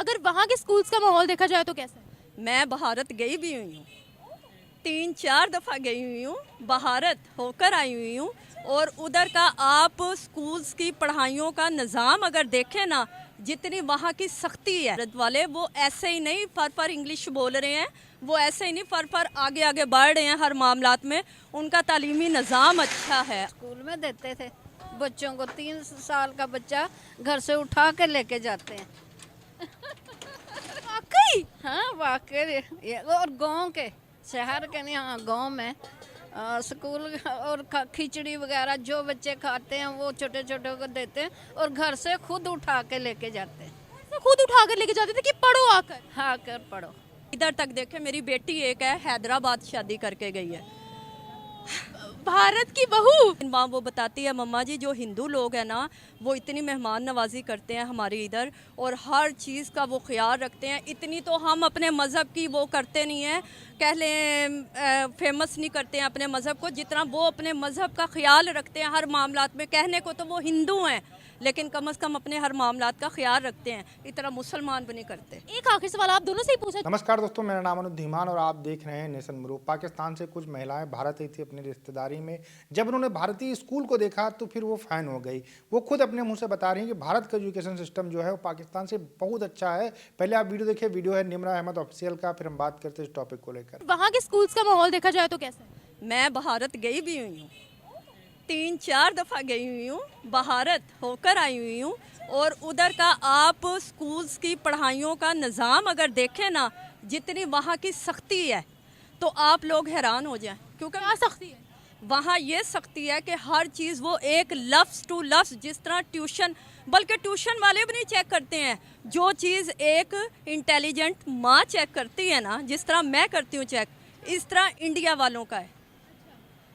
अगर वहाँ के स्कूल्स का माहौल देखा जाए तो कैसा है? मैं भारत गई भी हुई हूँ, 3-4 दफ़ा गई हुई हूँ, भारत होकर आई हुई हूँ। और उधर का आप स्कूल्स की पढ़ाइयों का निज़ाम अगर देखें ना, जितनी वहाँ की सख्ती है, भारत वाले वो ऐसे ही नहीं फर इंग्लिश बोल रहे हैं, वो ऐसे ही नहीं फर आगे आगे बढ़ रहे हैं हर मामलात में। उनका तालीमी निज़ाम अच्छा है। स्कूल में देते थे बच्चों को, 3 साल का बच्चा घर से उठा के लेके जाते हैं। वाकई? हाँ वाकई। और गांव के, शहर के नहीं, हाँ गांव में स्कूल और खिचड़ी वगैरह जो बच्चे खाते हैं वो छोटे छोटे को देते हैं और घर से खुद उठा के लेके जाते हैं। तो खुद उठा कर लेके जाते थे कि पढ़ो आकर? हाँ कर पढ़ो। इधर तक देखे, मेरी बेटी एक है, हैदराबाद शादी करके गई है, भारत की बहू। माँ वो बताती है, मम्मा जी जो हिंदू लोग हैं ना, वो इतनी मेहमान नवाजी करते हैं हमारे इधर और हर चीज़ का वो ख्याल रखते हैं। इतनी तो हम अपने मज़हब की वो करते नहीं हैं, कह लें फेमस नहीं करते हैं अपने मज़हब को, जितना वो अपने मज़हब का ख्याल रखते हैं हर मामलात में। कहने को तो वो हिंदू हैं, लेकिन कम से कम अपने हर मामलात का ख्याल रखते हैं, इतना मुसलमान भी नहीं करते। एक आखिरी सवाल आप दोनों से ही पूछा। नमस्कार दोस्तों, मेरा नाम अनुज धीमान और आप देख रहे हैं नेशन मूव। पाकिस्तान से कुछ महिलाएं भारत आई थी अपनी रिश्तेदारी में। जब उन्होंने भारतीय स्कूल को देखा तो फिर वो फैन हो गई। वो खुद अपने मुंह से बता रही हैं कि भारत का एजुकेशन सिस्टम जो है वो पाकिस्तान से बहुत अच्छा है। पहले आप वीडियो देखिए, वीडियो है निम्रा अहमद ऑफिशियल का, फिर हम बात करते हैं इस टॉपिक को लेकर। वहाँ के स्कूल्स का माहौल देखा जाए तो कैसा है? मैं भारत गई भी हुई हूँ, 3-4 दफ़ा गई हुई हूँ, भारत होकर आई हुई हूँ। और उधर का आप स्कूल्स की पढ़ाइयों का निज़ाम अगर देखें ना, जितनी वहाँ की सख्ती है तो आप लोग हैरान हो जाएं। क्योंकि क्या सख्ती है? वहाँ ये सख्ती है कि हर चीज़ वो एक लफ्ज़ टू लफ्ज़, जिस तरह ट्यूशन, बल्कि ट्यूशन वाले भी नहीं चेक करते हैं, जो चीज़ एक इंटेलिजेंट माँ चेक करती है ना, जिस तरह मैं करती हूँ चेक, इस तरह इंडिया वालों का है,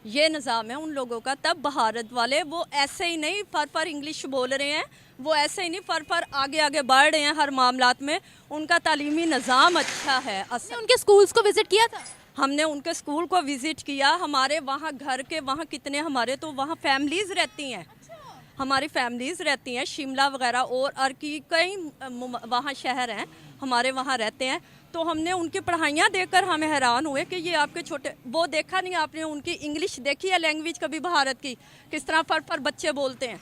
ये निज़ाम है उन लोगों का। तब भारत वाले वो ऐसे ही नहीं फर इंग्लिश बोल रहे हैं, वो ऐसे ही नहीं फर आगे आगे बढ़ रहे हैं हर मामलात में। उनका तालीमी निज़ाम अच्छा है। आपने उनके स्कूल्स को विजिट किया था? हमने उनके स्कूल को विज़िट किया। हमारे वहाँ घर के वहाँ कितने हमारे तो वहाँ फैमिलीज़ रहती हैं, हमारी फैमिलीज़ रहती हैं, शिमला वगैरह और की कई वहाँ शहर हैं, हमारे वहाँ रहते हैं। तो हमने उनकी पढ़ाइयाँ देखकर हम हैरान हुए कि ये आपके छोटे, वो देखा नहीं आपने उनकी इंग्लिश देखी है लैंग्वेज कभी भारत की, किस तरह फर बच्चे बोलते हैं,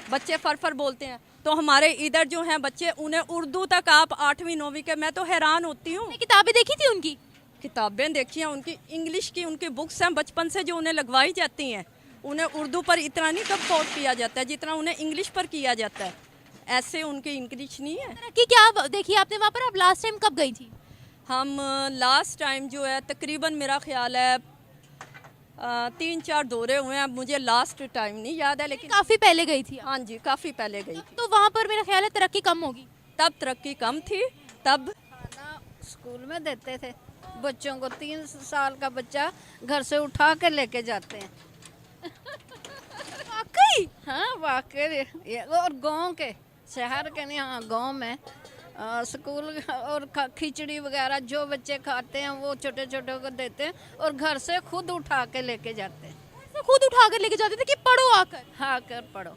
बच्चे फर बोलते हैं। तो हमारे इधर जो हैं बच्चे, उन्हें उर्दू तक आप 8वीं 9वीं के, मैं तो हैरान होती हूँ। किताबें देखी थी उनकी? किताबें देखी हैं उनकी, इंग्लिश की उनकी बुक्स हैं बचपन से जो उन्हें लगवाई जाती हैं। उन्हें उर्दू पर इतना नहीं कब फोर्स किया जाता है जितना उन्हें इंग्लिश पर किया जाता है, ऐसे उनकी इंग्लिश नहीं है। कि क्या देखिए आपने वहाँ पर? आप लास्ट टाइम कब गई थी? हम लास्ट टाइम जो है तकरीबन मेरा ख्याल है 3-4 दौरे हुए हैं, अब मुझे लास्ट टाइम नहीं याद है, लेकिन काफ़ी पहले गई थी। हाँ जी काफ़ी पहले गई थी। तो वहाँ पर मेरा ख्याल है तरक्की कम होगी। तब तरक्की कम थी, तब खाना स्कूल में देते थे बच्चों को, 3 साल का बच्चा घर से उठा के लेके जाते हैं। वाकई? हाँ वाकई। और गांव के, शहर के नहीं, हाँ गांव में स्कूल और खिचड़ी वगैरह जो बच्चे खाते हैं वो छोटे छोटे को देते हैं और घर से खुद उठा के लेके जाते हैं। तो खुद उठा कर लेके जाते थे कि पढ़ो आकर? हाँ कर पढ़ो।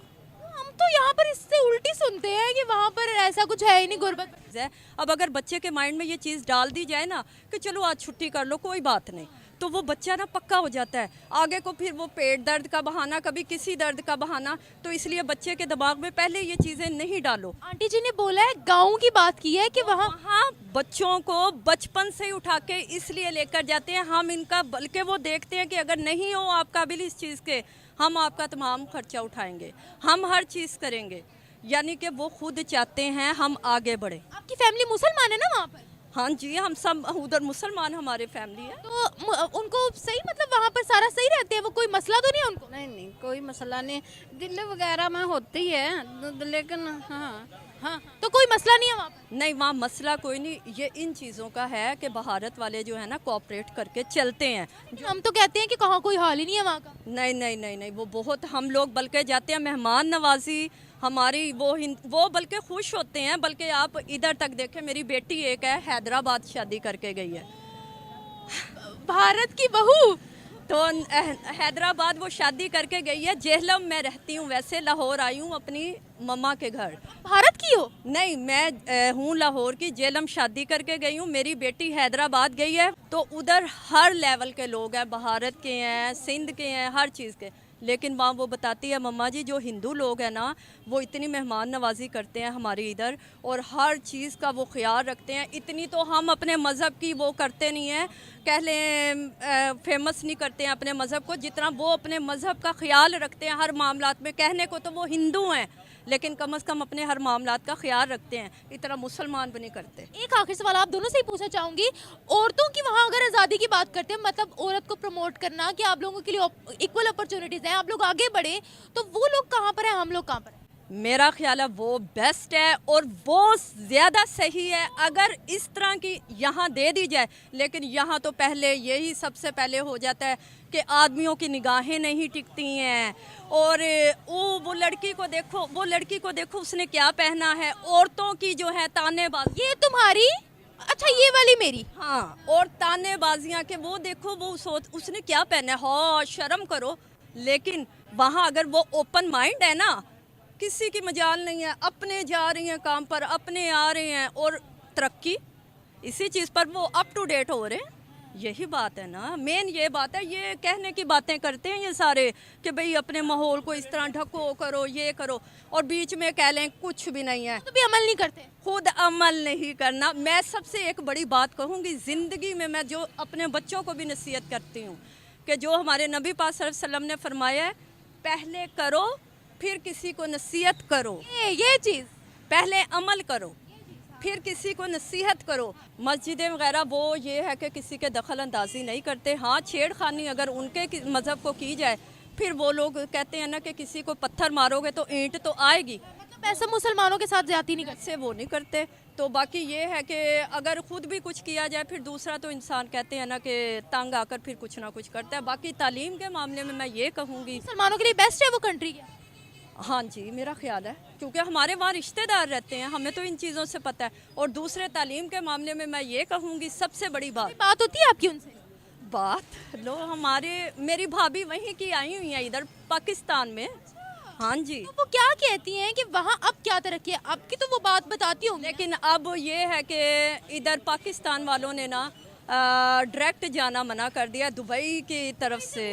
हम तो यहाँ पर इससे उल्टी सुनते हैं कि वहाँ पर ऐसा कुछ है ही नहीं, गुर्बत है। अब अगर बच्चे के माइंड में ये चीज़ डाल दी जाए ना कि चलो आज छुट्टी कर लो कोई बात नहीं, तो वो बच्चा ना पक्का हो जाता है। आगे को फिर वो पेट दर्द का बहाना, कभी किसी दर्द का बहाना, तो इसलिए बच्चे के दिमाग में पहले ये चीज़ें नहीं डालो। आंटी जी ने बोला है, गाँव की बात की है कि वहाँ बच्चों को बचपन से ही उठा के इसलिए लेकर जाते हैं हम इनका, बल्कि वो देखते हैं कि अगर नहीं हो आप काबिल इस चीज़ के, हम आपका तमाम खर्चा उठाएंगे, हम हर चीज़ करेंगे। यानी कि वो खुद चाहते हैं हम आगे बढ़े। आपकी फैमिली मुसलमान है ना वहाँ पर? हाँ जी, हम सब उधर मुसलमान हमारे फैमिली है। तो उनको सही, मतलब वहाँ पर सारा सही रहते हैं, वो कोई मसला तो नहीं है उनको? नहीं नहीं कोई मसला नहीं, दिल्ली वगैरह में होती है लेकिन हाँ हाँ। तो कोई मसला नहीं है वहाँ पर? नहीं, वहाँ मसला कोई नहीं। ये इन चीज़ों का है कि भारत वाले जो है ना कोऑपरेट करके चलते हैं। हम तो कहते हैं कि कहाँ कोई हाल ही नहीं है वहाँ का। नहीं नहीं नहीं नहीं, वो बहुत, हम लोग बल्कि जाते हैं, मेहमान नवाजी हमारी वो बल्कि खुश होते हैं। बल्कि आप इधर तक देखें, मेरी बेटी एक है, हैदराबाद शादी करके गई है, भारत की बहू। तो हैदराबाद वो शादी करके गई है। जेहलम में रहती हूँ, वैसे लाहौर आई हूँ अपनी मम्मा के घर। भारत की हो? नहीं, मैं हूँ लाहौर की, जेहलम शादी करके गई हूँ। मेरी बेटी हैदराबाद गई है, तो उधर हर लेवल के लोग हैं, भारत के हैं, सिंध के हैं, हर चीज़ के। लेकिन वहाँ वो बताती है मम्मा जी, जो हिंदू लोग हैं ना, वो इतनी मेहमान नवाजी करते हैं हमारे इधर, और हर चीज़ का वो ख्याल रखते हैं। इतनी तो हम अपने मज़हब की वो करते नहीं हैं, कह लें फेमस नहीं करते हैं अपने मज़हब को, जितना वो अपने मज़हब का ख्याल रखते हैं हर मामलात में। कहने को तो वो हिंदू हैं, लेकिन कम से कम अपने हर मामलात का ख्याल रखते हैं, इतना मुसलमान भी नहीं करते। एक आखिरी सवाल आप दोनों से ही पूछना चाहूंगी, औरतों की वहाँ अगर आज़ादी की बात करते हैं, मतलब औरत को प्रमोट करना कि आप लोगों के लिए इक्वल अपॉर्चुनिटीज़ हैं, आप लोग आगे बढ़े, तो वो लोग कहाँ पर हैं, हम लोग कहाँ पर हैं? मेरा ख्याल है वो बेस्ट है और वो ज़्यादा सही है अगर इस तरह की यहाँ दे दी जाए। लेकिन यहाँ तो पहले यही सबसे पहले हो जाता है कि आदमियों की निगाहें नहीं टिकती हैं, और वो लड़की को देखो, वो लड़की को देखो उसने क्या पहना है। औरतों की जो है तानेबाजी, ये तुम्हारी, अच्छा ये वाली मेरी। हाँ, और तानेबाजियाँ के वो देखो, वो उसने क्या पहना है, हाँ शर्म करो। लेकिन वहाँ अगर वो ओपन माइंड है ना, किसी की मजाल नहीं है, अपने जा रही हैं काम पर, अपने आ रहे हैं, और तरक्की इसी चीज़ पर वो अप टू डेट हो रहे हैं। यही बात है ना, मेन ये बात है। ये कहने की बातें करते हैं ये सारे कि भाई अपने माहौल को इस तरह ढको, करो, ये करो, और बीच में कह लें कुछ भी नहीं है, तो भी अमल नहीं करते। खुद अमल नहीं करना। मैं सबसे एक बड़ी बात कहूँगी, ज़िंदगी में मैं जो अपने बच्चों को भी नसीहत करती हूँ कि जो हमारे नबी पाक सल्लल्लाहु अलैहि वसल्लम ने फरमाया है, पहले करो फिर किसी को नसीहत करो। ये चीज़ पहले अमल करो फिर किसी को नसीहत करो। मस्जिदें वगैरह वो ये है कि किसी के दखल अंदाजी नहीं करते। हाँ, छेड़खानी अगर उनके मज़हब को की जाए, फिर वो लोग कहते हैं ना कि किसी को पत्थर मारोगे तो ईंट तो आएगी, मतलब ऐसा मुसलमानों के साथ ज्यादती नहीं करते। से वो नहीं करते। तो बाकी ये है कि अगर खुद भी कुछ किया जाए, फिर दूसरा तो इंसान कहते हैं ना कि तंग आकर फिर कुछ ना कुछ करता है। बाकी तालीम के मामले में मैं ये कहूँगी, मुसलमानों के लिए बेस्ट है वो कंट्री क्या? हाँ जी, मेरा ख्याल है, क्योंकि हमारे वहाँ रिश्तेदार रहते हैं, हमें तो इन चीज़ों से पता है। और दूसरे तालीम के मामले में मैं ये कहूँगी, सबसे बड़ी बात होती है आपकी उनसे? बात लो, मेरी भाभी वहीं की आई हुई है इधर पाकिस्तान में। हाँ जी। तो वो क्या कहती हैं कि वहाँ अब क्या तरक्की है आपकी, तो वो बात बताती होंगी। लेकिन अब ये है कि इधर पाकिस्तान वालों ने ना डायरेक्ट जाना मना कर दिया दुबई की तरफ से,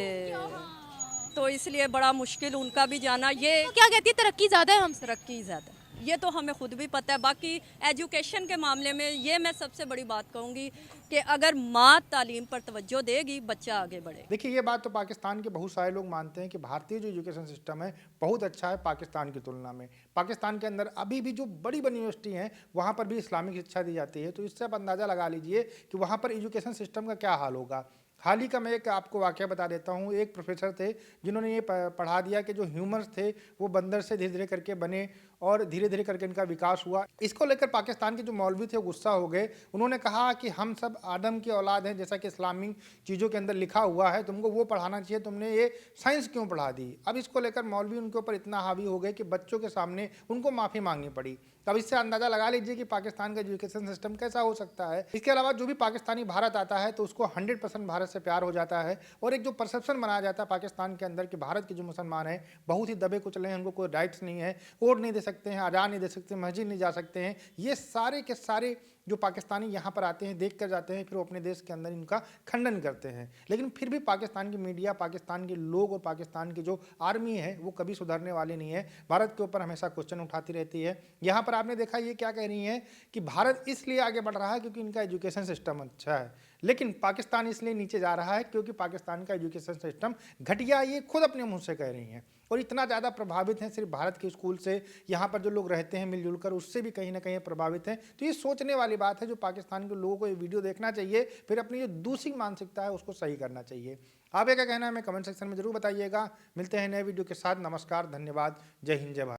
तो इसलिए बड़ा मुश्किल उनका भी जाना। ये तो क्या कहती है, तरक्की ज़्यादा है हमसे? तरक्की ज़्यादा, ये तो हमें खुद भी पता है। बाकी एजुकेशन के मामले में ये मैं सबसे बड़ी बात कहूँगी कि अगर माँ तालीम पर तवज्जो देगी, बच्चा आगे बढ़े। देखिए, ये बात तो पाकिस्तान के बहुत सारे लोग मानते हैं कि भारतीय जो एजुकेशन सिस्टम है बहुत अच्छा है पाकिस्तान की तुलना में। पाकिस्तान के अंदर अभी भी जो बड़ी बड़ी यूनिवर्सिटी हैं वहाँ पर भी इस्लामिक शिक्षा दी जाती है, तो इससे आप अंदाज़ा लगा लीजिए कि वहाँ पर एजुकेशन सिस्टम का क्या हाल होगा। हाल ही का मैं एक आपको वाकया बता देता हूँ। एक प्रोफेसर थे जिन्होंने ये पढ़ा दिया कि जो ह्यूमंस थे वो बंदर से धीरे धीरे करके बने और धीरे धीरे करके इनका विकास हुआ। इसको लेकर पाकिस्तान के जो मौलवी थे वो गुस्सा हो गए। उन्होंने कहा कि हम सब आदम की औलाद हैं, जैसा कि इस्लामिक चीज़ों के अंदर लिखा हुआ है, तुमको वो पढ़ाना चाहिए, तुमने ये साइंस क्यों पढ़ा दी। अब इसको लेकर मौलवी उनके ऊपर इतना हावी हो गए कि बच्चों के सामने उनको माफ़ी मांगनी पड़ी। अब इससे अंदाज़ा लगा लीजिए कि पाकिस्तान का एजुकेशन सिस्टम कैसा हो सकता है। इसके अलावा जो भी पाकिस्तानी भारत आता है तो उसको 100% भारत से प्यार हो जाता है, और एक जो परसेप्शन बनाया जाता है पाकिस्तान के अंदर कि भारत के जो मुसलमान हैं बहुत ही दबे कुचले हैं, उनको कोई राइट्स नहीं है, वोट नहीं दे सकते हैं, अजान नहीं दे सकते, मस्जिद नहीं जा सकते हैं, ये सारे के सारे जो पाकिस्तानी यहाँ पर आते हैं देख कर जाते हैं, फिर वो अपने देश के अंदर इनका खंडन करते हैं। लेकिन फिर भी पाकिस्तान की मीडिया, पाकिस्तान के लोग और पाकिस्तान की जो आर्मी है वो कभी सुधरने वाली नहीं है। भारत के ऊपर हमेशा क्वेश्चन उठाती रहती है। यहाँ पर आपने देखा ये क्या कह रही हैं कि भारत इसलिए आगे बढ़ रहा है क्योंकि इनका एजुकेशन सिस्टम अच्छा है, लेकिन पाकिस्तान इसलिए नीचे जा रहा है क्योंकि पाकिस्तान का एजुकेशन सिस्टम घटिया। ये खुद अपने मुँह से कह रही हैं, और इतना ज़्यादा प्रभावित हैं सिर्फ भारत के स्कूल से, यहाँ पर जो लोग रहते हैं मिलजुल कर उससे भी कहीं ना कहीं प्रभावित हैं। तो ये सोचने वाली बात है, जो पाकिस्तान के लोगों को ये वीडियो देखना चाहिए, फिर अपनी जो दूसरी मानसिकता है उसको सही करना चाहिए। आप क्या कहना है हमें कमेंट सेक्शन में जरूर बताइएगा। मिलते हैं नए वीडियो के साथ। नमस्कार, धन्यवाद, जय हिंद, जय भारत।